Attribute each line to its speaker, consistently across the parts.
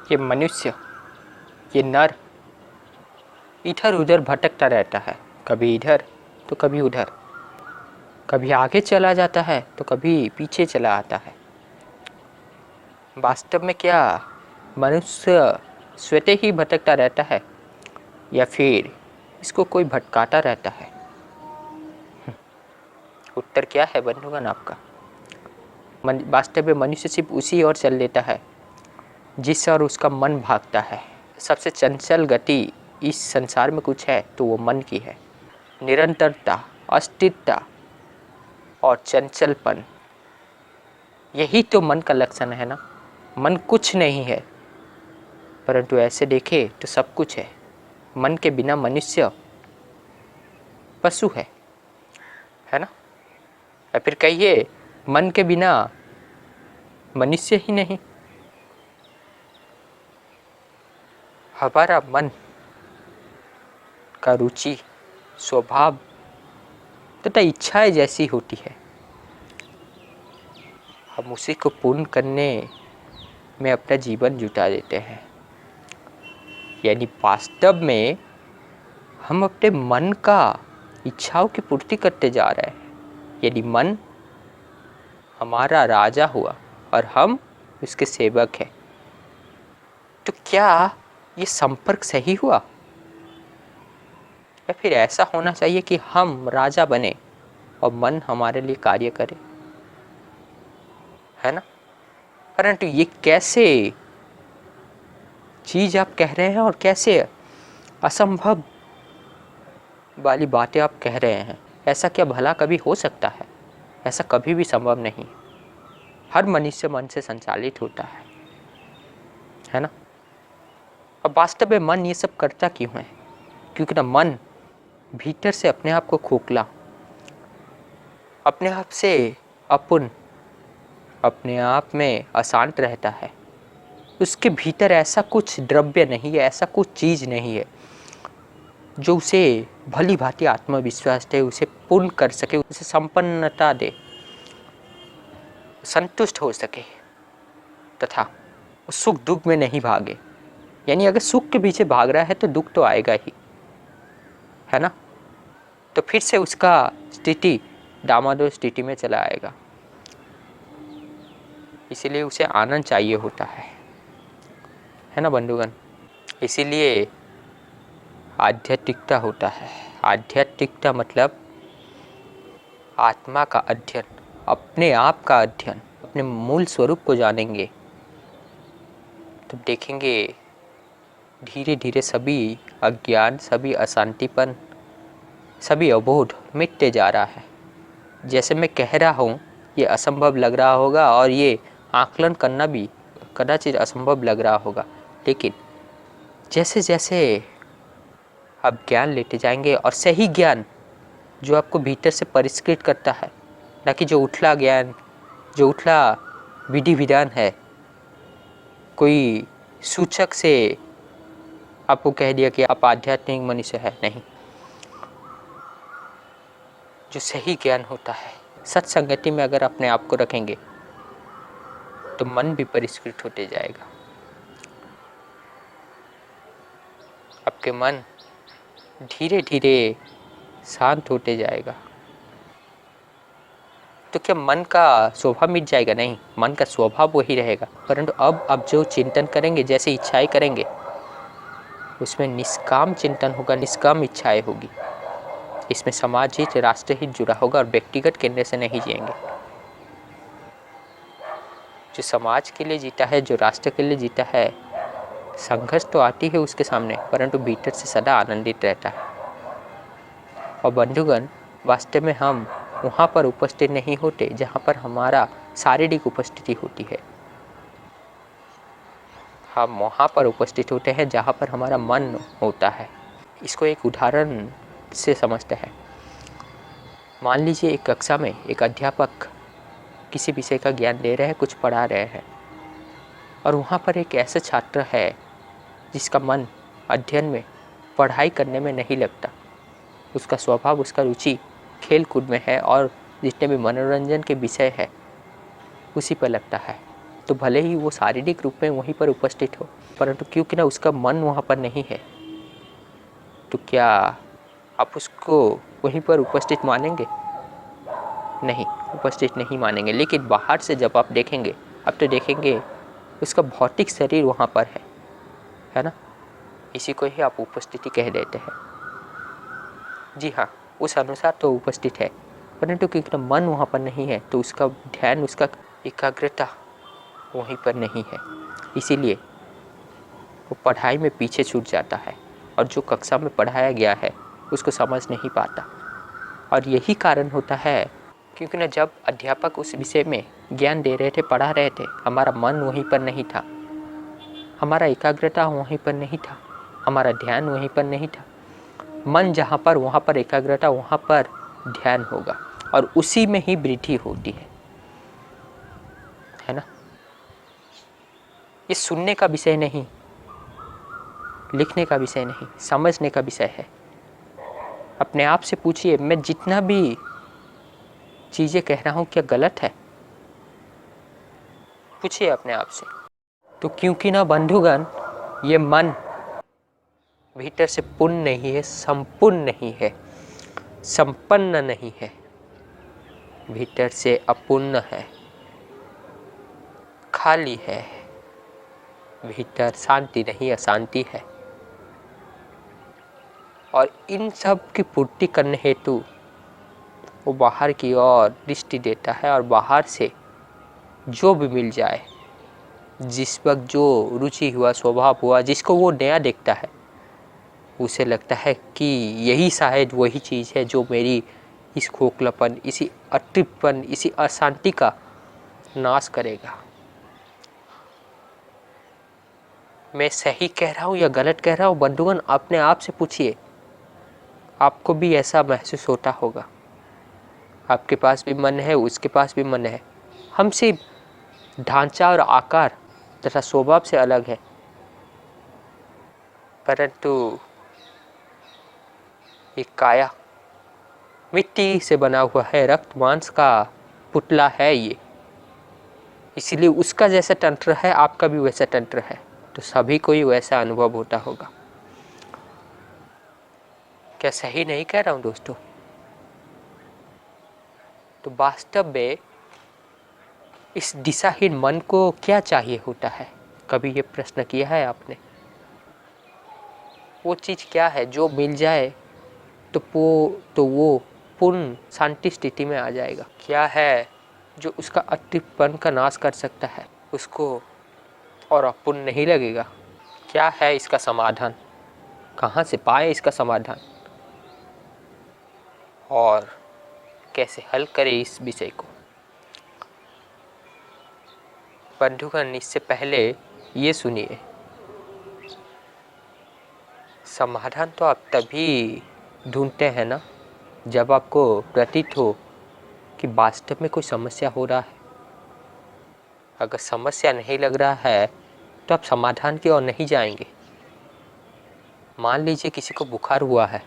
Speaker 1: ये मनुष्य, ये नर इधर उधर भटकता रहता है, कभी इधर तो कभी उधर, कभी आगे चला जाता है तो कभी पीछे चला आता है। वास्तव में क्या मनुष्य स्वतः ही भटकता रहता है या फिर इसको कोई भटकाता रहता है? उत्तर क्या है बंधुगण आपका? वास्तव में मनुष्य सिर्फ उसी ओर चल लेता है जिस ओर उसका मन भागता है। सबसे चंचल गति इस संसार में कुछ है तो वो मन की है। निरंतरता, अस्थिरता और चंचलपन, यही तो मन का लक्षण है ना। मन कुछ नहीं है, परंतु ऐसे देखे तो सब कुछ है। मन के बिना मनुष्य पशु है ना। या फिर कहिए मन के बिना मनुष्य ही नहीं। हमारा मन का रुचि, स्वभाव तथा इच्छाएं जैसी होती है, हम उसी को पूर्ण करने में अपना जीवन जुटा देते हैं। यानी वास्तव में हम अपने मन का इच्छाओं की पूर्ति करते जा रहे हैं। यदि मन हमारा राजा हुआ और हम उसके सेवक हैं, तो क्या ये संपर्क सही हुआ? या फिर ऐसा होना चाहिए कि हम राजा बने और मन हमारे लिए कार्य करे, है ना। परंतु ये कैसे चीज आप कह रहे हैं और कैसे असंभव वाली बातें आप कह रहे हैं। ऐसा क्या भला कभी हो सकता है? ऐसा कभी भी संभव नहीं। हर मनुष्य मन से संचालित होता है ना। अब वास्तव में मन ये सब करता क्यों है? क्योंकि ना मन भीतर से अपने आप को खोखला, अपने आप से अपुन, अपने आप में अशांत रहता है। उसके भीतर ऐसा कुछ द्रव्य नहीं है, ऐसा कुछ चीज नहीं है जो उसे भली भांति आत्मविश्वास दे, उसे पूर्ण कर सके, उसे संपन्नता दे, संतुष्ट हो सके तथा सुख दुख में नहीं भागे। यानी अगर सुख के पीछे भाग रहा है तो दुख तो आएगा ही, है ना। तो फिर से उसका स्थिति डामाडोल स्थिति में चला आएगा। इसीलिए उसे आनंद चाहिए होता है ना बंधुगण। इसीलिए आध्यात्मिकता होता है। आध्यात्मिकता मतलब आत्मा का अध्ययन, अपने आप का अध्ययन। अपने मूल स्वरूप को जानेंगे तो देखेंगे धीरे धीरे सभी अज्ञान, सभी अशांतिपन, सभी अबोध मिटते जा रहा है। जैसे मैं कह रहा हूँ ये असंभव लग रहा होगा और ये आकलन करना भी कदाचित असंभव लग रहा होगा, लेकिन जैसे जैसे आप ज्ञान लेते जाएंगे और सही ज्ञान जो आपको भीतर से परिष्कृत करता है, ना कि जो उठला ज्ञान, जो उठला विधि विधान है, कोई सूचक से आपको कह दिया कि आप आध्यात्मिक मनुष्य है, नहीं। जो सही ज्ञान होता है, सत्संगति में अगर अपने आप को रखेंगे तो मन भी परिष्कृत होते जाएगा। आपके मन धीरे धीरे शांत होते जाएगा। तो क्या मन का स्वभाव मिट जाएगा? नहीं, मन का स्वभाव वही रहेगा, परंतु अब जो चिंतन करेंगे, जैसे इच्छाएं करेंगे, उसमें निष्काम चिंतन होगा, निष्काम इच्छाएं होगी। इसमें समाज हित, राष्ट्र हित जुड़ा होगा और व्यक्तिगत केंद्र से नहीं जिएंगे। जो समाज के लिए जीता है, जो राष्ट्र के लिए जीता है, संघर्ष तो आती है उसके सामने, परंतु भीतर से सदा आनंदित रहता है। और बंधुगण, वास्तव में हम वहाँ पर उपस्थित नहीं होते जहाँ पर हमारा शारीरिक उपस्थिति होती है। हम वहाँ पर उपस्थित होते हैं जहाँ पर हमारा मन होता है। इसको एक उदाहरण से समझते हैं। मान लीजिए एक कक्षा में एक अध्यापक किसी विषय का ज्ञान दे रहे हैं, कुछ पढ़ा रहे हैं, और वहाँ पर एक ऐसा छात्र है जिसका मन अध्ययन में, पढ़ाई करने में नहीं लगता। उसका स्वभाव, उसका रुचि खेल कूद में है और जितने भी मनोरंजन के विषय है उसी पर लगता है। तो भले ही वो शारीरिक रूप में वहीं पर उपस्थित हो, परंतु क्योंकि ना उसका मन वहाँ पर नहीं है, तो क्या आप उसको वहीं पर उपस्थित मानेंगे? नहीं, उपस्थित नहीं मानेंगे। लेकिन बाहर से जब आप देखेंगे, अब तो देखेंगे उसका भौतिक शरीर वहाँ पर है ना, इसी को ही आप उपस्थिति कह देते हैं। जी हाँ, उस अनुसार तो उपस्थित है, परंतु क्योंकि मन वहाँ पर नहीं है तो उसका ध्यान, उसका एकाग्रता वहीं पर नहीं है, इसीलिए वो पढ़ाई में पीछे छूट जाता है और जो कक्षा में पढ़ाया गया है उसको समझ नहीं पाता। और यही कारण होता है क्योंकि ना जब अध्यापक उस विषय में ज्ञान दे रहे थे, पढ़ा रहे थे, हमारा मन वहीं पर नहीं था, हमारा एकाग्रता वहीं पर नहीं था, हमारा ध्यान वहीं पर नहीं था। मन जहाँ पर, वहाँ पर एकाग्रता, वहाँ पर ध्यान होगा और उसी में ही वृद्धि होती है ना। ये सुनने का विषय नहीं, लिखने का विषय नहीं, समझने का विषय है। अपने आप से पूछिए, मैं जितना भी चीज़ें कह रहा हूँ क्या गलत है? पूछिए अपने आप से। तो क्योंकि ना बंधुगण, ये मन भीतर से पूर्ण नहीं है, संपूर्ण नहीं है, संपन्न नहीं है, भीतर से अपूर्ण है, खाली है, भीतर शांति नहीं, अशांति है। और इन सब की पूर्ति करने हेतु वो बाहर की ओर दृष्टि देता है और बाहर से जो भी मिल जाए, जिस वक्त जो रुचि हुआ, स्वभाव हुआ, जिसको वो नया देखता है, उसे लगता है कि यही शायद वही चीज़ है जो मेरी इस खोखलापन, इसी अतृप्तपन, इसी अशांति का नाश करेगा। मैं सही कह रहा हूँ या गलत कह रहा हूँ? बंधुगण, अपने आप से पूछिए, आपको भी ऐसा महसूस होता होगा। आपके पास भी मन है, उसके पास भी मन है, हम सिर्फ ढांचा और आकार तथा स्वभाव से अलग है, परंतु ये काया मिट्टी से बना हुआ है, रक्त मांस का पुतला है ये, इसीलिए उसका जैसा तंत्र है, आपका भी वैसा तंत्र है, तो सभी को ही वैसा अनुभव होता होगा। क्या सही नहीं कह रहा हूँ दोस्तों? तो वास्तव में इस दिशाहीन मन को क्या चाहिए होता है? कभी ये प्रश्न किया है आपने? वो चीज़ क्या है जो मिल जाए तो वो पूर्ण शांति स्थिति में आ जाएगा? क्या है जो उसका अतिपन का नाश कर सकता है, उसको और अपूर्ण नहीं लगेगा? क्या है इसका समाधान? कहाँ से पाए इसका समाधान और कैसे हल करें इस विषय को? बंधुगण, इससे पहले ये सुनिए, समाधान तो आप तभी ढूंढते हैं ना जब आपको प्रतीत हो कि वास्तव में कोई समस्या हो रहा है। अगर समस्या नहीं लग रहा है तो आप समाधान की ओर नहीं जाएंगे। मान लीजिए किसी को बुखार हुआ है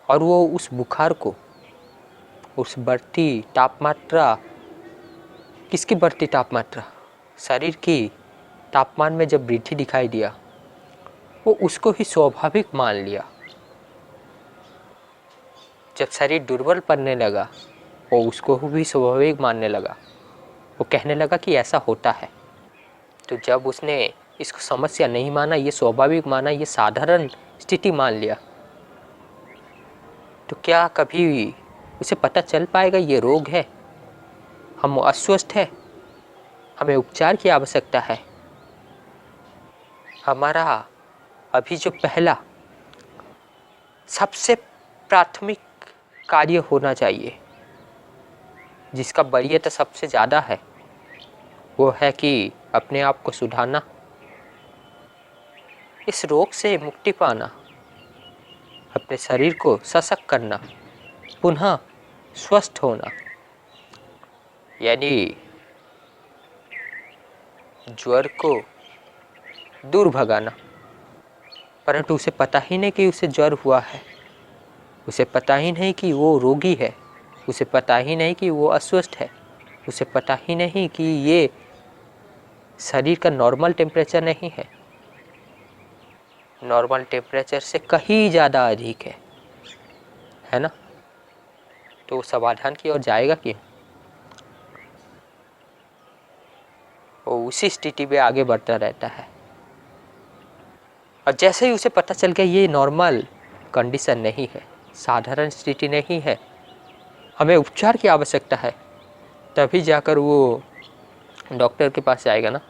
Speaker 1: और वो उस बुखार को, उस बढ़ती तापमात्रा, किसकी बढ़ती तापमात्रा? शरीर की तापमान में जब वृद्धि दिखाई दिया, वो उसको ही स्वाभाविक मान लिया। जब शरीर दुर्बल पड़ने लगा, वो उसको भी स्वाभाविक मानने लगा। वो कहने लगा कि ऐसा होता है। तो जब उसने इसको समस्या नहीं माना, ये स्वाभाविक माना, ये साधारण स्थिति मान लिया, तो क्या कभी उसे पता चल पाएगा ये रोग है, हम अस्वस्थ हैं, हमें उपचार की आवश्यकता है? हमारा अभी जो पहला सबसे प्राथमिक कार्य होना चाहिए, जिसका वरीयता सबसे ज़्यादा है, वो है कि अपने आप को सुधारना, इस रोग से मुक्ति पाना, अपने शरीर को सशक्त करना, पुनः स्वस्थ होना, यानी ज्वर को दूर भगाना। परंतु उसे पता ही नहीं कि उसे ज्वर हुआ है, उसे पता ही नहीं कि वो रोगी है, उसे पता ही नहीं कि वो अस्वस्थ है, उसे पता ही नहीं कि ये शरीर का नॉर्मल टेम्परेचर नहीं है, नॉर्मल टेम्परेचर से कहीं ज़्यादा अधिक है ना। तो समाधान की ओर जाएगा क्यों? वो उसी स्थिति में आगे बढ़ता रहता है। और जैसे ही उसे पता चल गया ये नॉर्मल कंडीशन नहीं है, साधारण स्थिति नहीं है, हमें उपचार की आवश्यकता है, तभी जाकर वो डॉक्टर के पास जाएगा ना।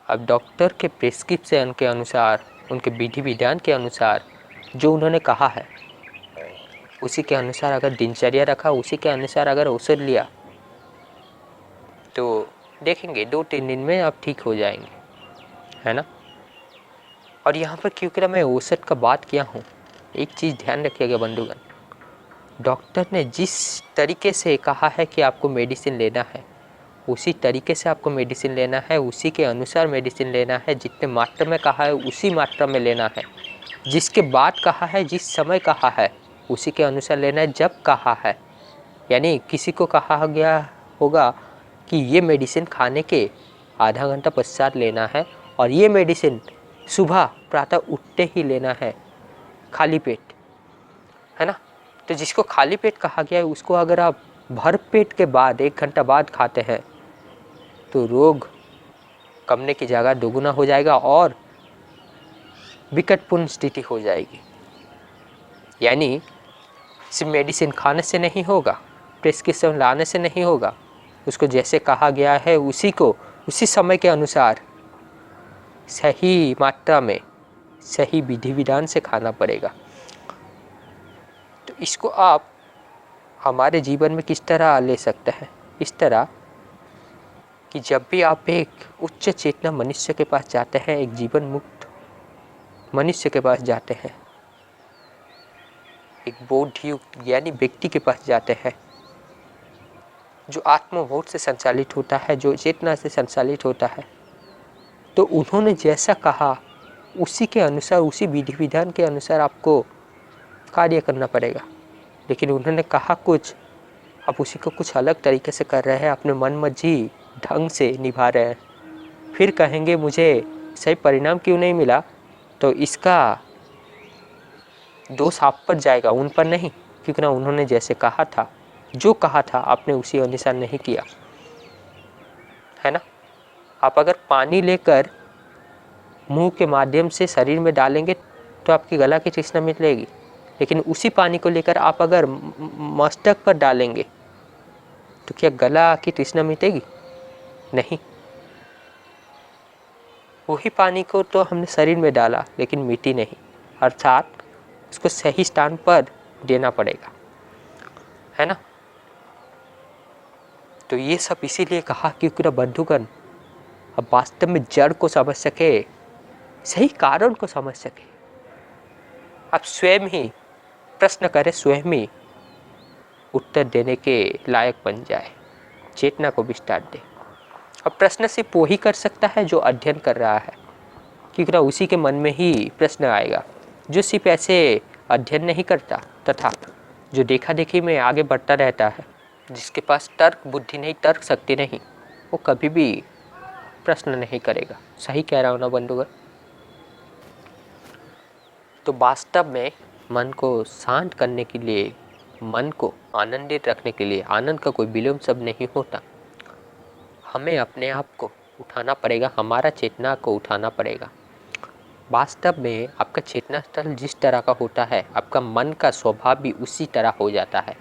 Speaker 1: अब डॉक्टर के प्रिस्क्रिप्शन के अनुसार, उनके विधि विधान के अनुसार जो उन्होंने कहा है उसी के अनुसार अगर दिनचर्या रखा, उसी के अनुसार अगर औषध लिया तो देखेंगे 2-3 दिन में आप ठीक हो जाएंगे, है ना। और यहाँ पर क्योंकि मैं औषध का बात किया हूँ, एक चीज़ ध्यान रखिएगा बंधुगण, डॉक्टर ने जिस तरीके से कहा है कि आपको मेडिसिन लेना है उसी तरीके से आपको मेडिसिन लेना है, उसी के अनुसार मेडिसिन लेना है, जितने मात्रा में कहा है उसी मात्रा में लेना है, जिसके बाद कहा है, जिस समय कहा है उसी के अनुसार लेना है, जब कहा है। यानी किसी को कहा गया होगा कि ये मेडिसिन खाने के आधा घंटा पश्चात लेना है और ये मेडिसिन सुबह प्रातः उठते ही लेना है खाली पेट, है ना। तो जिसको खाली पेट कहा गया है उसको अगर आप भर पेट के बाद 1 घंटा बाद खाते हैं तो रोग कमने की जगह दोगुना हो जाएगा और विकटपूर्ण स्थिति हो जाएगी। यानी सिर्फ मेडिसिन खाने से नहीं होगा, प्रिस्क्रिप्शन लाने से नहीं होगा, उसको जैसे कहा गया है उसी को उसी समय के अनुसार सही मात्रा में सही विधि विधान से खाना पड़ेगा। तो इसको आप हमारे जीवन में किस तरह ले सकते हैं? इस तरह कि जब भी आप एक उच्च चेतना मनुष्य के पास जाते हैं, एक जीवन मुक्त मनुष्य के पास जाते हैं, एक बोधयुक्त ज्ञानी व्यक्ति के पास जाते हैं जो आत्मबोध से संचालित होता है, जो चेतना से संचालित होता है, तो उन्होंने जैसा कहा उसी के अनुसार, उसी विधि विधान के अनुसार आपको कार्य करना पड़ेगा। लेकिन उन्होंने कहा कुछ, आप उसी को कुछ अलग तरीके से कर रहे हैं, अपने मन मर्जी ढंग से निभा रहे हैं, फिर कहेंगे मुझे सही परिणाम क्यों नहीं मिला, तो इसका दोष आप पर जाएगा, उन पर नहीं, क्योंकि ना उन्होंने जैसे कहा था, जो कहा था आपने उसी अनुसार नहीं किया, है ना। आप अगर पानी लेकर मुंह के माध्यम से शरीर में डालेंगे तो आपकी गला की तृष्णा मिटेगी, लेकिन उसी पानी को लेकर आप अगर मस्तक पर डालेंगे तो क्या गला की तृष्णा मिटेगी? नहीं। वही पानी को तो हमने शरीर में डाला लेकिन मिटी नहीं, अर्थात उसको सही स्थान पर देना पड़ेगा, है ना। तो ये सब इसीलिए कहा क्योंकि बंधुगण अब वास्तव में जड़ को समझ सके, सही कारण को समझ सके, आप स्वयं ही प्रश्न करें, स्वयं ही उत्तर देने के लायक बन जाए, चेतना को विस्तार दे। अब प्रश्न सिर्फ वो ही कर सकता है जो अध्ययन कर रहा है, क्योंकि ना उसी के मन में ही प्रश्न आएगा। जो सिर्फ ऐसे अध्ययन नहीं करता तथा जो देखा देखी में आगे बढ़ता रहता है, जिसके पास तर्क बुद्धि नहीं, तर्क शक्ति नहीं, वो कभी भी प्रश्न नहीं करेगा। सही कह रहा हूँ ना बंधुगण? तो वास्तव में मन को शांत करने के लिए, मन को आनंदित रखने के लिए, आनंद का कोई विलोम शब्द नहीं होता, हमें अपने आप को उठाना पड़ेगा, हमारा चेतना को उठाना पड़ेगा। वास्तव में आपका चेतना स्थल जिस तरह का होता है, आपका मन का स्वभाव भी उसी तरह हो जाता है।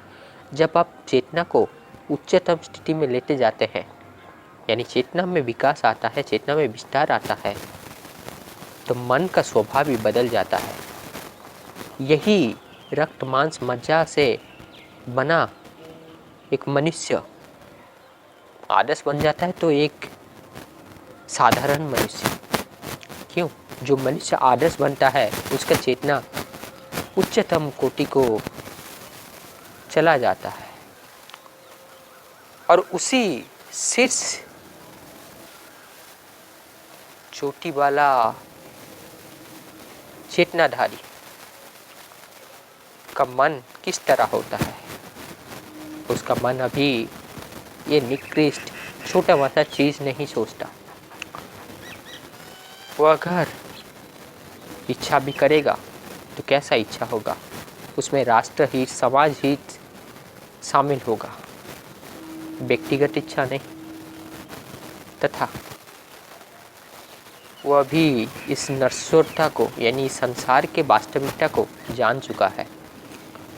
Speaker 1: जब आप चेतना को उच्चतम स्थिति में लेते जाते हैं, यानी चेतना में विकास आता है, चेतना में विस्तार आता है, तो मन का स्वभाव भी बदल जाता है। यही रक्त मांस मज्जा से बना एक मनुष्य आदर्श बन जाता है तो एक साधारण मनुष्य क्यों? जो मनुष्य आदर्श बनता है उसका चेतना उच्चतम कोटि को चला जाता है और उसी शीर्ष चोटी वाला चेतनाधारी का मन किस तरह होता है? उसका मन अभी ये निकृष्ट छोटा मोटा चीज़ नहीं सोचता, वो अगर इच्छा भी करेगा तो कैसा इच्छा होगा, उसमें राष्ट्र हित, समाज हित शामिल होगा, व्यक्तिगत इच्छा नहीं। तथा वह भी इस नश्वरता को यानी संसार के वास्तविकता को जान चुका है,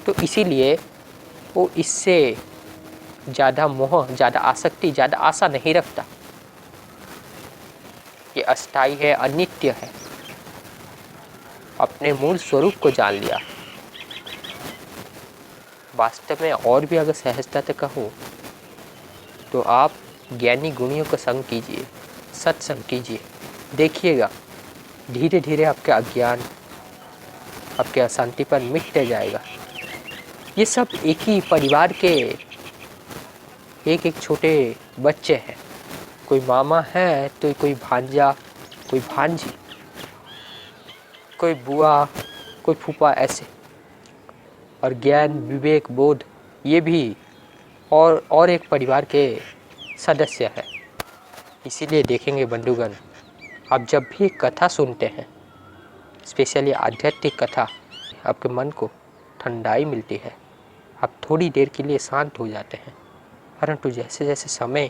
Speaker 1: तो इसीलिए वो इससे ज़्यादा मोह, ज़्यादा आसक्ति, ज़्यादा आशा नहीं रखता। ये अस्थायी है, अनित्य है। अपने मूल स्वरूप को जान लिया। वास्तव में और भी अगर सहजता से कहूँ तो आप ज्ञानी गुणियों का संग कीजिए, सत्संग कीजिए, देखिएगा धीरे धीरे आपके अज्ञान, आपके अशांतिपन मिटते जाएगा। ये सब एक ही परिवार के एक एक छोटे बच्चे हैं। कोई मामा है तो कोई भांजा, कोई भांजी, कोई बुआ, कोई फूफा, ऐसे। और ज्ञान, विवेक, बोध ये भी और एक परिवार के सदस्य है। इसीलिए देखेंगे बंधुगण, आप जब भी कथा सुनते हैं, स्पेशली आध्यात्मिक कथा, आपके मन को ठंडाई मिलती है, आप थोड़ी देर के लिए शांत हो जाते हैं। परंतु जैसे जैसे समय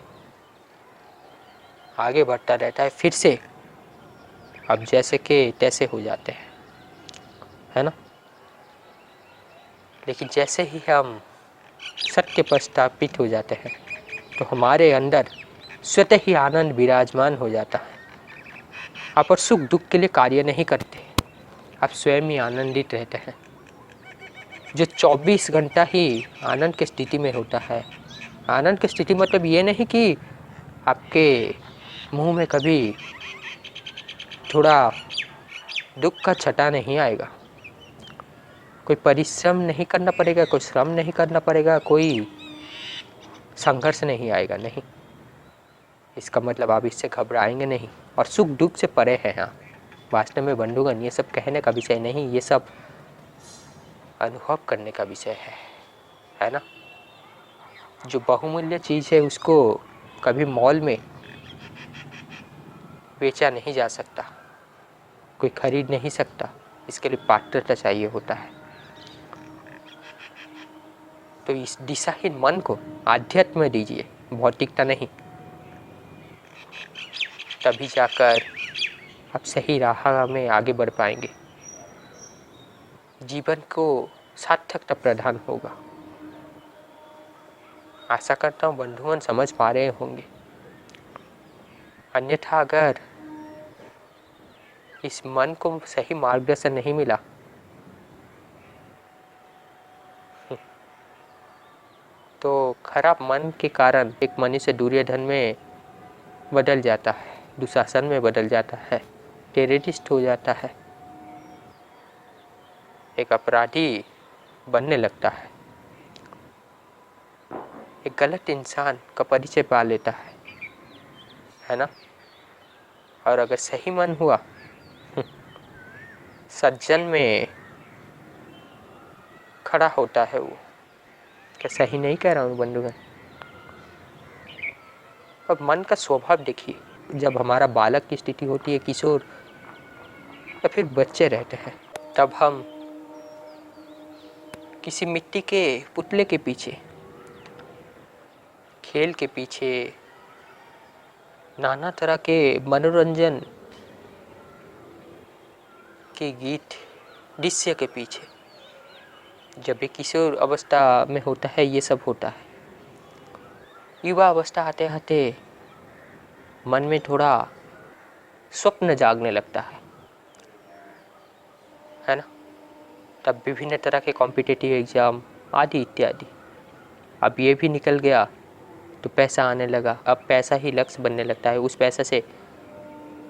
Speaker 1: आगे बढ़ता रहता है, फिर से आप जैसे के तैसे हो जाते हैं, है ना। लेकिन जैसे ही हम सत्य पर स्थापित हो जाते हैं तो हमारे अंदर स्वतः ही आनंद विराजमान हो जाता है। आप और सुख दुख के लिए कार्य नहीं करते, आप स्वयं ही आनंदित रहते हैं। जो 24 घंटा ही आनंद की स्थिति में होता है। आनंद की स्थिति मतलब ये नहीं कि आपके मुंह में कभी थोड़ा दुख का छटा नहीं आएगा, कोई परिश्रम नहीं करना पड़ेगा, कोई श्रम नहीं करना पड़ेगा, कोई संघर्ष नहीं आएगा, नहीं। इसका मतलब आप इससे घबराएंगे नहीं और सुख दुख से परे हैं आप। वास्तव में बंधुगण, ये सब कहने का विषय नहीं, ये सब अनुभव करने का विषय है ना। जो बहुमूल्य चीज़ है उसको कभी मॉल में बेचा नहीं जा सकता, कोई खरीद नहीं सकता, इसके लिए पात्रता चाहिए होता है। तो इस दिशाहीन मन को आध्यात्म में दीजिए, भौतिकता नहीं। तभी जाकर आप सही राह में आगे बढ़ पाएंगे, जीवन को सार्थकता प्रदान होगा। आशा करता हूँ बंधुगण समझ पा रहे होंगे। अन्यथा अगर इस मन को सही मार्गदर्शन नहीं मिला तो खराब मन के कारण एक मनुष्य दुर्योधन में बदल जाता है, दुशासन में बदल जाता है, टेररिस्ट हो जाता है, एक अपराधी बनने लगता एक गलत इंसान का परिचय पा लेता है ना। और अगर सही मन हुआ, सज्जन में खड़ा होता है वो। क्या सही नहीं कह रहा हूँ बंधुगण? अब मन का स्वभाव देखिए, जब हमारा बालक की स्थिति होती है, किशोर या फिर बच्चे रहते हैं, तब हम किसी मिट्टी के पुतले के पीछे, खेल के पीछे, नाना तरह के मनोरंजन के गीत, दृश्य के पीछे, जब एक किशोर अवस्था में होता है ये सब होता है। युवा अवस्था आते आते मन में थोड़ा स्वप्न जागने लगता है ना। तब विभिन्न तरह के कॉम्पिटिटिव एग्जाम आदि इत्यादि। अब ये भी निकल गया तो पैसा आने लगा, अब पैसा ही लक्ष्य बनने लगता है। उस पैसे से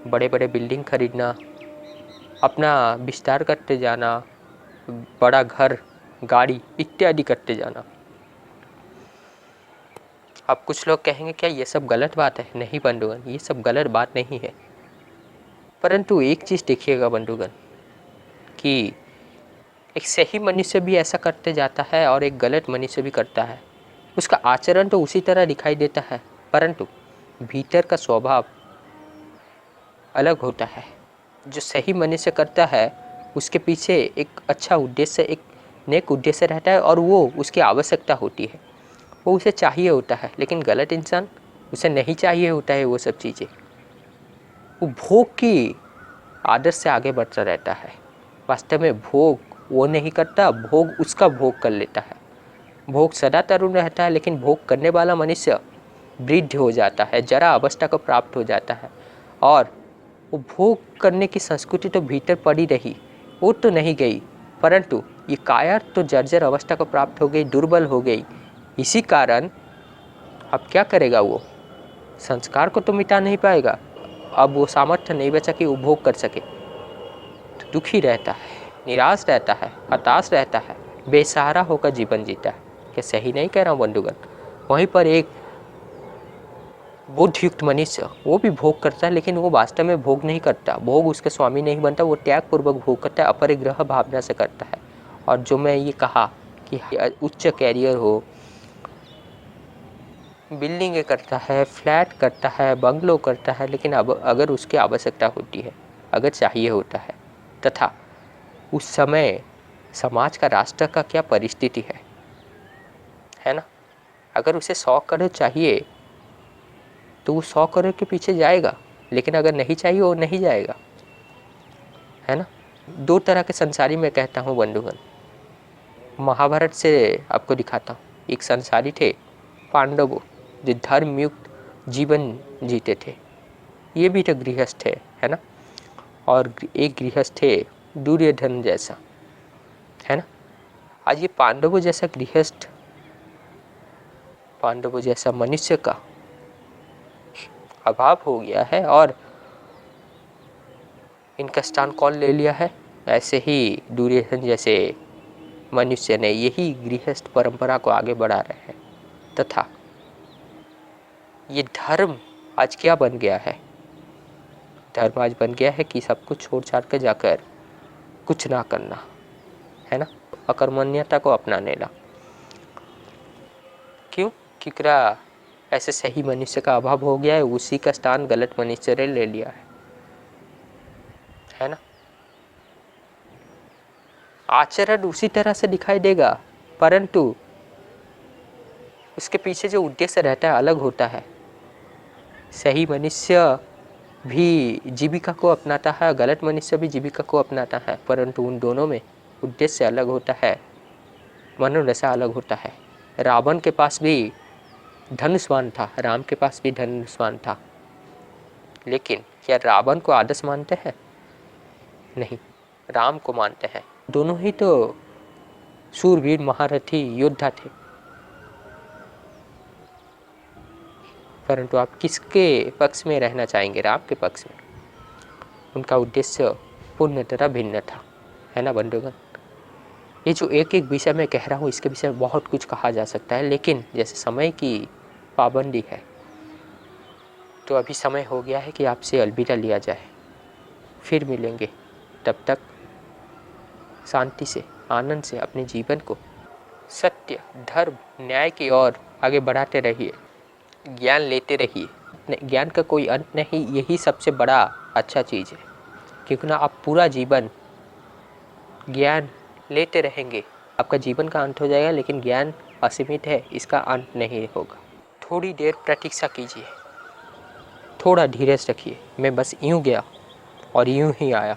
Speaker 1: बड़े बड़े बिल्डिंग खरीदना, अपना विस्तार करते जाना, बड़ा घर, गाड़ी इत्यादि करते जाना। अब कुछ लोग कहेंगे क्या ये सब गलत बात है? नहीं बंधुगण, ये सब गलत बात नहीं है। परंतु एक चीज़ देखिएगा बंधुगण कि एक सही मनुष्य भी ऐसा करते जाता है और एक गलत मनुष्य भी करता है। उसका आचरण तो उसी तरह दिखाई देता है, परंतु भीतर का स्वभाव अलग होता है। जो सही मनुष्य करता है उसके पीछे एक अच्छा उद्देश्य, एक नेक उद्देश्य रहता है और वो उसकी आवश्यकता होती है, वो उसे चाहिए होता है। लेकिन गलत इंसान, उसे नहीं चाहिए होता है वो सब चीज़ें, वो भोग की आदत से आगे बढ़ता रहता है। वास्तव में भोग वो नहीं करता, भोग उसका भोग कर लेता है। भोग सदा तरुण रहता है, लेकिन भोग करने वाला मनुष्य वृद्ध हो जाता है, जरा अवस्था को प्राप्त हो जाता है। और वो भोग करने की संस्कृति तो भीतर पड़ी रही, वो तो नहीं गई, परंतु ये काया तो जर्जर अवस्था को प्राप्त हो गई, दुर्बल हो गई। इसी कारण अब क्या करेगा वो? संस्कार को तो मिटा नहीं पाएगा, अब वो सामर्थ्य नहीं बचा कि वो भोग कर सके, तो दुखी रहता है, निराश रहता है, हताश रहता है, बेसहारा होकर जीवन जीता है। क्या सही नहीं कह रहा हूँ बंधुगण? वहीं पर एक बुद्धियुक्त मनुष्य वो भी भोग करता है, लेकिन वो वास्तव में भोग नहीं करता, भोग उसके स्वामी नहीं बनता, वो त्यागपूर्वक भोग करता है, अपरिग्रह भावना से करता है। और जो मैं ये कहा कि उच्च कैरियर हो, बिल्डिंगें करता है, फ्लैट करता है, बंगलो करता है, लेकिन अब अगर उसकी आवश्यकता होती है, अगर चाहिए होता है, तथा उस समय समाज का, राष्ट्र का क्या परिस्थिति है ना? अगर उसे 100 करोड़ चाहिए तो वो 100 करोड़ के पीछे जाएगा, लेकिन अगर नहीं चाहिए वो नहीं जाएगा, है ना? 2 तरह के संसारी मैं कहता हूँ बंधुगण, महाभारत से आपको दिखाता हूँ। एक संसारी थे पांडवों, जो धर्मयुक्त जीवन जीते थे, ये भी तो गृहस्थ है ना? और एक गृहस्थ थे दुर्योधन जैसा, है ना? आज ये पांडवों जैसा गृहस्थ, पांडवों जैसा मनुष्य का अभाव हो गया है और इनका स्थान कौन ले लिया है? ऐसे ही दुर्योधन जैसे मनुष्य ने यही गृहस्थ परंपरा को आगे बढ़ा रहे हैं। तथा ये धर्म आज क्या बन गया है? धर्म आज बन गया है कि सब कुछ छोड़ छाड़ कर जाकर कुछ ना करना, है ना? अकर्मण्यता को अपना लेना। क्यों? क्योंकि ऐसे सही मनुष्य का अभाव हो गया है, उसी का स्थान गलत मनुष्य ने ले लिया है ना? आचरण उसी तरह से दिखाई देगा, परंतु उसके पीछे जो उद्देश्य रहता है अलग होता है। सही मनुष्य भी जीविका को अपनाता है, गलत मनुष्य भी जीविका को अपनाता है, परंतु उन दोनों में उद्देश्य अलग होता है, मनोदशा अलग होता है। रावण के पास भी धनुष्वान था, राम के पास भी धनुष्वान था, लेकिन क्या रावण को आदर्श मानते हैं? नहीं, राम को मानते हैं। दोनों ही तो शूरवीर महारथी योद्धा थे, परंतु आप किसके पक्ष में रहना चाहेंगे? राम के पक्ष में। उनका उद्देश्य पूर्ण तरह भिन्न था, है ना बंधुगण? ये जो एक एक विषय मैं कह रहा हूँ, इसके विषय में बहुत कुछ कहा जा सकता है, लेकिन जैसे समय की पाबंदी है, तो अभी समय हो गया है कि आपसे अलविदा लिया जाए। फिर मिलेंगे, तब तक शांति से, आनंद से अपने जीवन को सत्य, धर्म, न्याय की ओर आगे बढ़ाते रहिए, ज्ञान लेते रहिए। ज्ञान का कोई अंत नहीं, यही सबसे बड़ा अच्छा चीज़ है, क्योंकि ना आप पूरा जीवन ज्ञान लेते रहेंगे, आपका जीवन का अंत हो जाएगा, लेकिन ज्ञान असीमित है, इसका अंत नहीं होगा। थोड़ी देर प्रतीक्षा कीजिए, थोड़ा धीरज रखिए। मैं बस यूँ गया और यूँ ही आया।